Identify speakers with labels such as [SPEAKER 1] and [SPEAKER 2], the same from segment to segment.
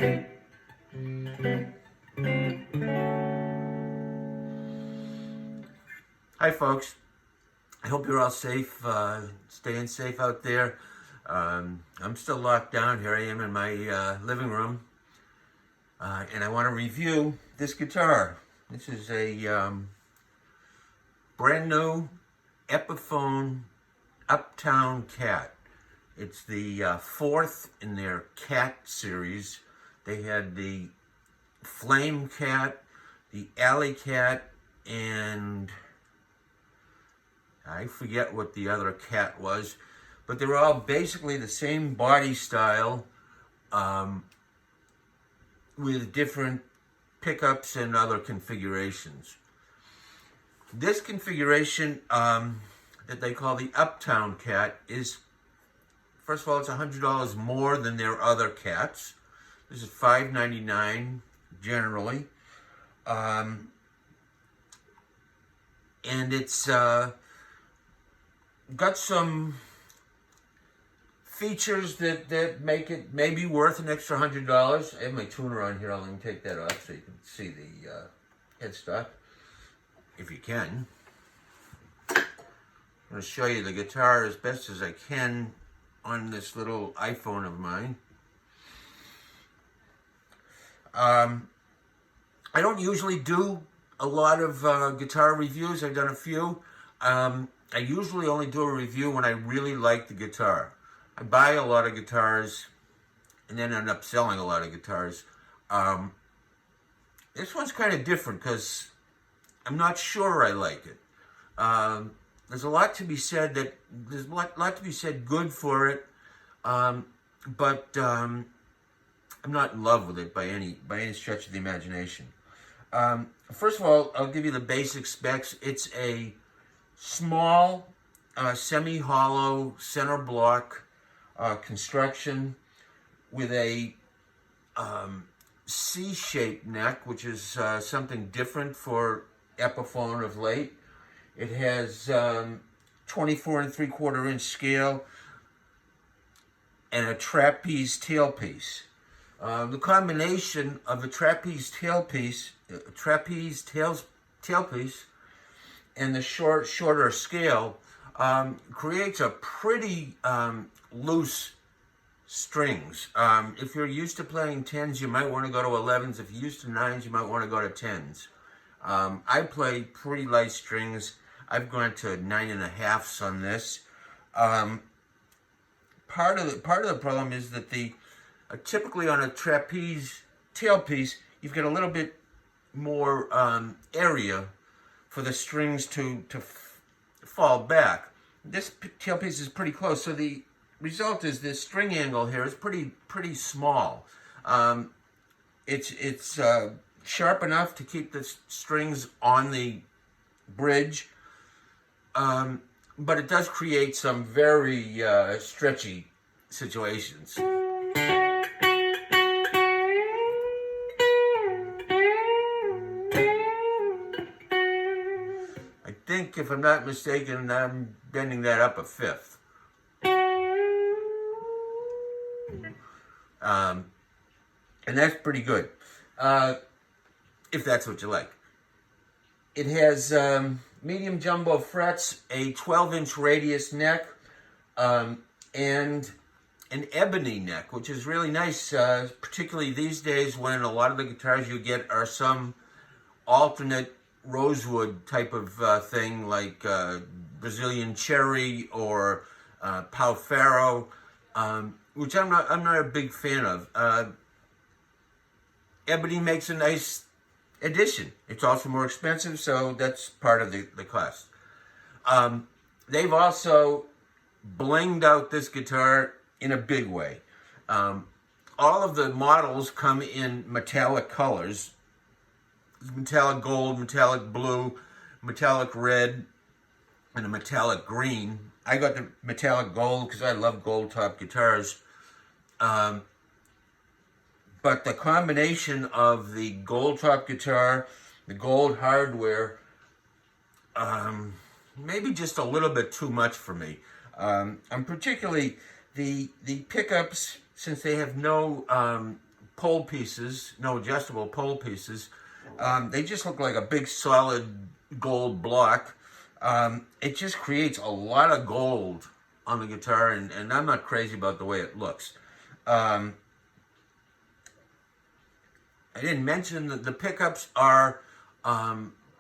[SPEAKER 1] Hi folks, I hope you're all safe, staying safe out there. I'm still locked down. Here I am in my living room, and I want to review this guitar. This is a brand new Epiphone Uptown Cat. It's the fourth in their Cat series. They had the Flame Cat, the Alley Cat, and I forget what the other cat was, but they're all basically the same body style, with different pickups and other configurations. This configuration that they call the Uptown Cat is, first of all, it's $100 more than their other cats. This is $599 generally, and it's got some features that make it maybe worth an extra $100. I have my tuner on here. I'll even take that off so you can see the headstock, if you can. I'm going to show you the guitar as best as I can on this little iPhone of mine. I don't usually do a lot of guitar reviews. I've done a few. I usually only do a review when I really like the guitar. I buy a lot of guitars and then end up selling a lot of guitars. This one's kind of different because I'm not sure I like it. There's a lot to be said good for it, but I'm not in love with it by any stretch of the imagination. First of all, I'll give you the basic specs. It's a small, semi-hollow center block construction with a C-shaped neck, which is something different for Epiphone of late. It has 24 3/4 inch scale and a trapeze tailpiece. The combination of a trapeze tailpiece, and the shorter scale creates a pretty loose strings. If you're used to playing 10s, you might want to go to 11s. If you're used to 9s, you might want to go to 10s. I play pretty light strings. I've gone to 9.5s on this. Part of the problem is that typically on a trapeze tailpiece, you've got a little bit more area for the strings to fall back. This tailpiece is pretty close, so the result is this string angle here is pretty small. It's sharp enough to keep the strings on the bridge, but it does create some very stretchy situations. I think, if I'm not mistaken, I'm bending that up a fifth. And that's pretty good, if that's what you like. It has medium jumbo frets, a 12-inch radius neck, and an ebony neck, which is really nice, particularly these days when a lot of the guitars you get are some alternate rosewood type of thing, like Brazilian cherry or Pau Ferro, which I'm not a big fan of. Ebony makes a nice addition. It's also more expensive, so that's part of the cost. They've also blinged out this guitar in a big way. All of the models come in metallic colors: metallic gold, metallic blue, metallic red, and a metallic green. I got the metallic gold because I love gold top guitars. But the combination of the gold top guitar, the gold hardware, maybe just a little bit too much for me. I'm particularly the pickups, since they have no pole pieces, no adjustable pole pieces. They just look like a big solid gold block. It just creates a lot of gold on the guitar, and I'm not crazy about the way it looks. I didn't mention that the pickups are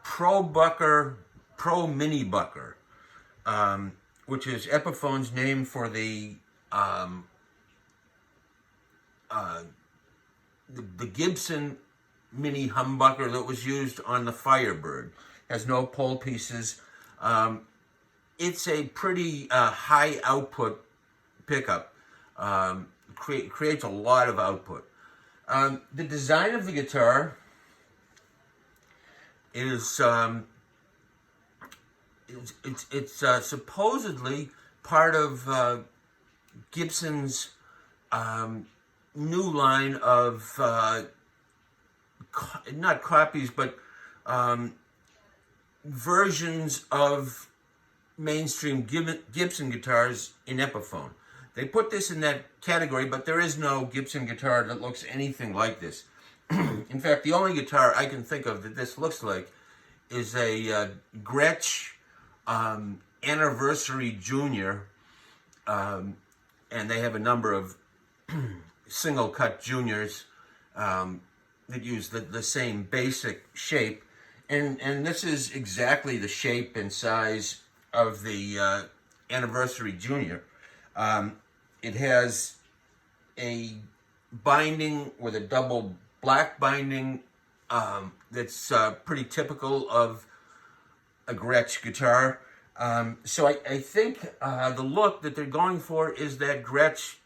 [SPEAKER 1] Pro Mini Bucker, which is Epiphone's name for the Gibson mini humbucker that was used on the Firebird. Has no pole pieces. It's a pretty high output pickup. Creates a lot of output. The design of the guitar is it's supposedly part of Gibson's new line of not copies, but versions of mainstream Gibson guitars in Epiphone. They put this in that category, but there is no Gibson guitar that looks anything like this. In fact, the only guitar I can think of that this looks like is a Gretsch Anniversary Junior, and they have a number of single cut juniors that use the same basic shape, and this is exactly the shape and size of the Anniversary Junior. It has a binding with a double black binding that's pretty typical of a Gretsch guitar. So I think the look that they're going for is that Gretsch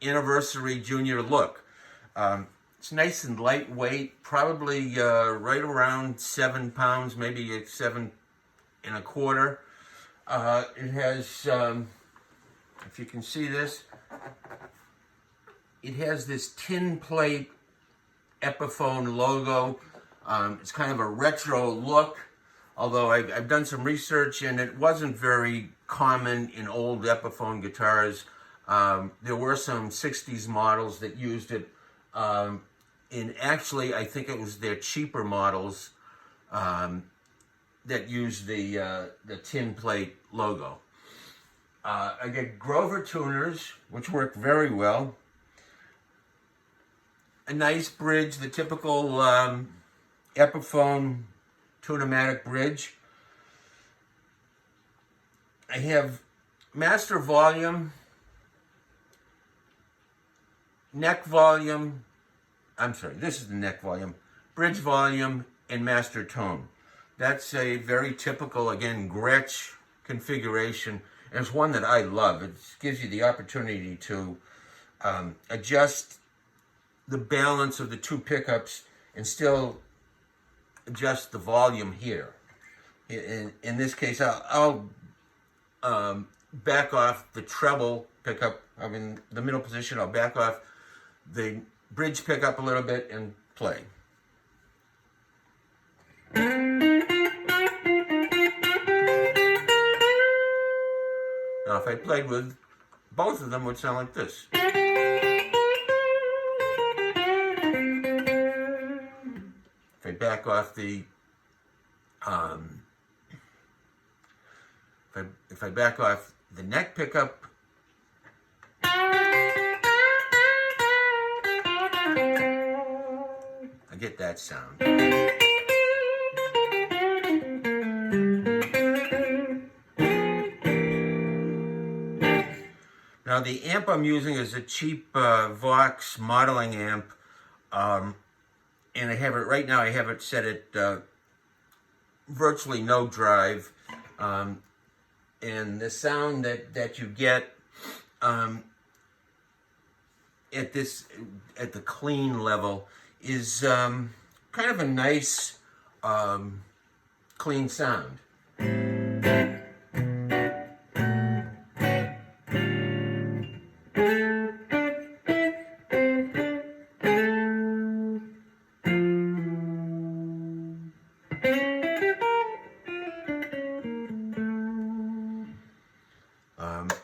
[SPEAKER 1] Anniversary Junior look. It's nice and lightweight, probably right around 7 pounds, maybe it's 7 1/4. It has, if you can see this, it has this tin plate Epiphone logo. It's kind of a retro look, although I've done some research and it wasn't very common in old Epiphone guitars. There were some 60s models that used it. Actually, I think it was their cheaper models that used the tin plate logo. I get Grover tuners, which work very well. A nice bridge, the typical Epiphone Tune-O-Matic bridge. I have master volume, neck volume, this is the neck volume, bridge volume, and master tone. That's a very typical, again, Gretsch configuration, and it's one that I love. It gives you the opportunity to adjust the balance of the two pickups and still adjust the volume here. In this case, I'll back off the treble pickup. I'm in the middle position. I'll back off the bridge pickup a little bit and play. Now, if I played with both of them, it would sound like this. If I back off the, if I back off the neck pickup, I get that sound. Now the amp I'm using is a cheap Vox modeling amp, and I have it right now. I have it set at virtually no drive, and the sound that you get at the clean level is kind of a nice clean sound.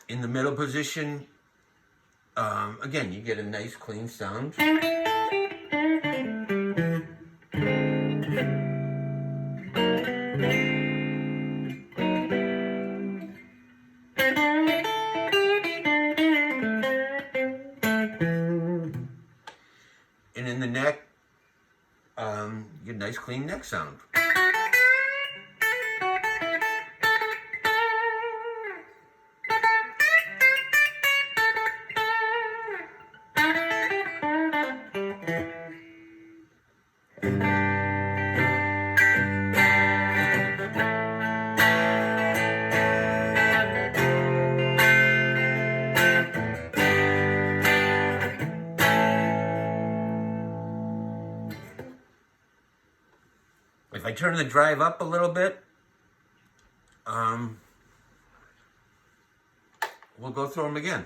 [SPEAKER 1] In the middle position, again, you get a nice clean sound. in the neck, you get a nice clean neck sound. If I turn the drive up a little bit, we'll go through them again.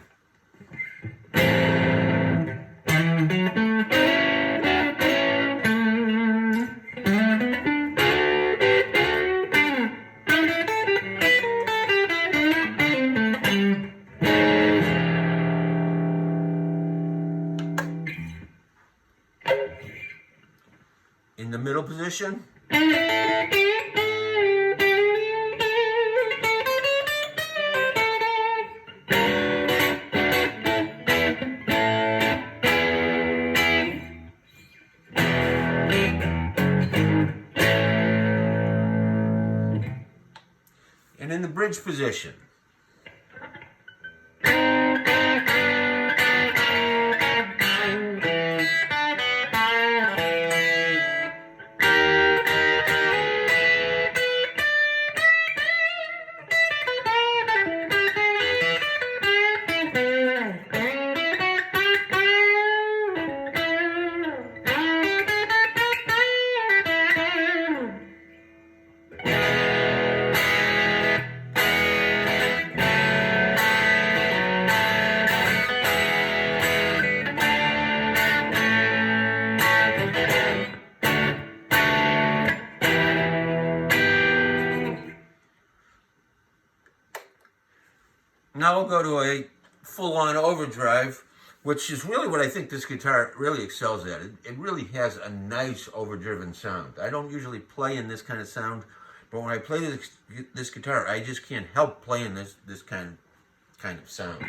[SPEAKER 1] In the middle position. And in the bridge position. Now we'll go to a full-on overdrive, which is really what I think this guitar really excels at. It really has a nice overdriven sound. I don't usually play in this kind of sound, but when I play this guitar, I just can't help playing this kind of sound.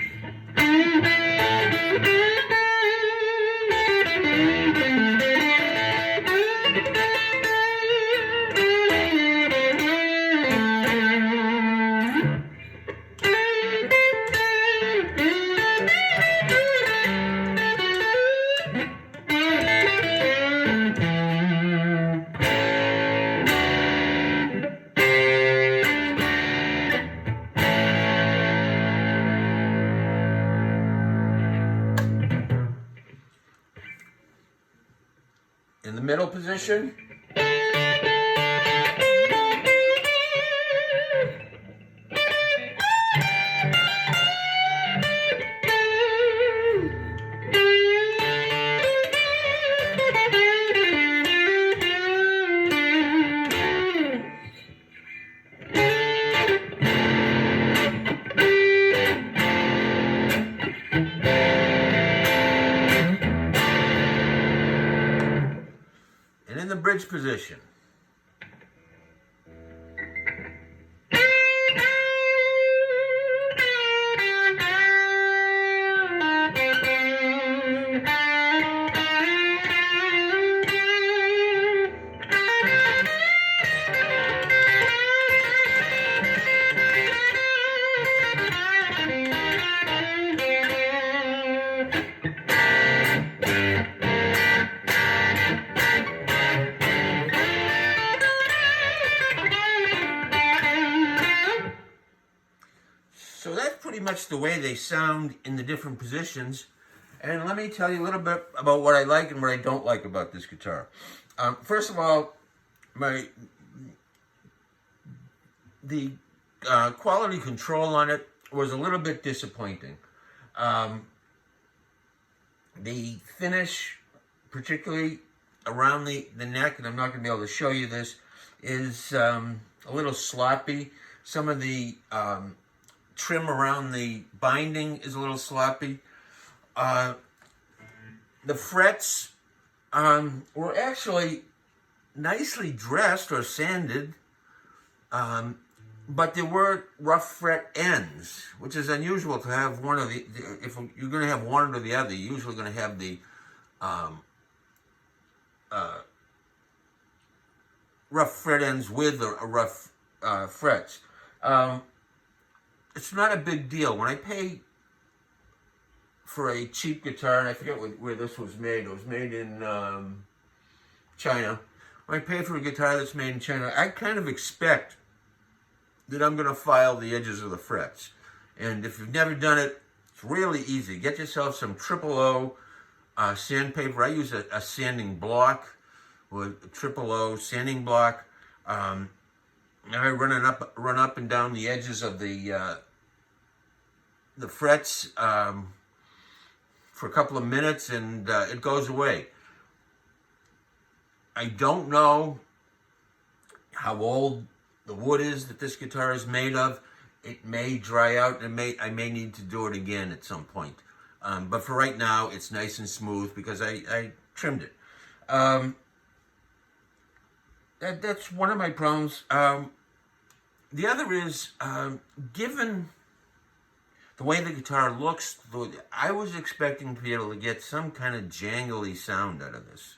[SPEAKER 1] In the middle position. And in the bridge position. So that's pretty much the way they sound in the different positions. And let me tell you a little bit about what I like and what I don't like about this guitar. First of all, the quality control on it was a little bit disappointing. The finish, particularly around the neck, and I'm not going to be able to show you this, is a little sloppy. Some of the trim around the binding is a little sloppy. The frets were actually nicely dressed or sanded, but there were rough fret ends, which is unusual to have one of the if you're going to have one or the other, you're usually going to have the rough fret ends with a rough frets. It's not a big deal. When I pay for a cheap guitar, and I forget where this was made. It was made in China. When I pay for a guitar that's made in China, I kind of expect that I'm going to file the edges of the frets. And if you've never done it, it's really easy. Get yourself some O sandpaper. I use a sanding block with a O sanding block. And I run up and down the edges of the frets for a couple of minutes, and it goes away. I don't know how old the wood is that this guitar is made of. It may dry out, and I may need to do it again at some point. But for right now, it's nice and smooth because I trimmed it. That's one of my problems. The other is, given the way the guitar looks, I was expecting to be able to get some kind of jangly sound out of this.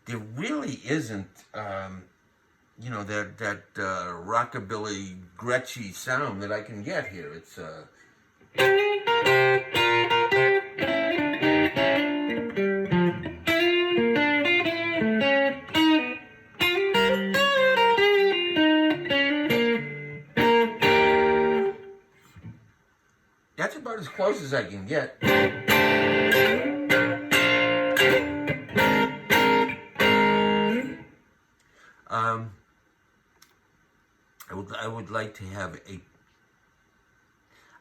[SPEAKER 1] There really isn't, that rockabilly, Gretschy sound that I can get here. It's that's about as close as I can get. I would like to have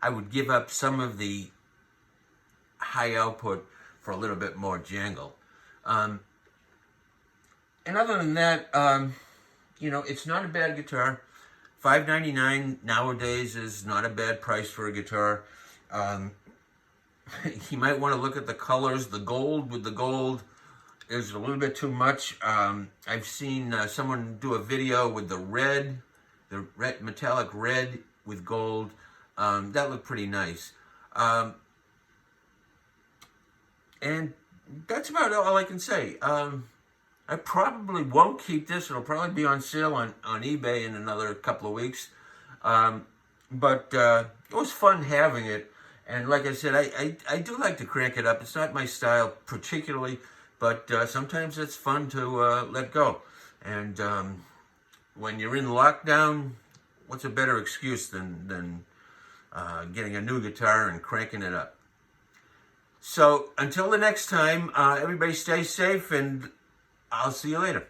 [SPEAKER 1] I would give up some of the high output for a little bit more jangle. And other than that, it's not a bad guitar. $5.99 nowadays is not a bad price for a guitar. You might want to look at the colors. The gold with the gold is a little bit too much. I've seen someone do a video with the metallic red with gold. That looked pretty nice. And that's about all I can say. I probably won't keep this. It'll probably be on sale on eBay in another couple of weeks. But it was fun having it. And like I said, I do like to crank it up. It's not my style particularly, but sometimes it's fun to let go. And when you're in lockdown, what's a better excuse than getting a new guitar and cranking it up? So until the next time, everybody stay safe, and I'll see you later.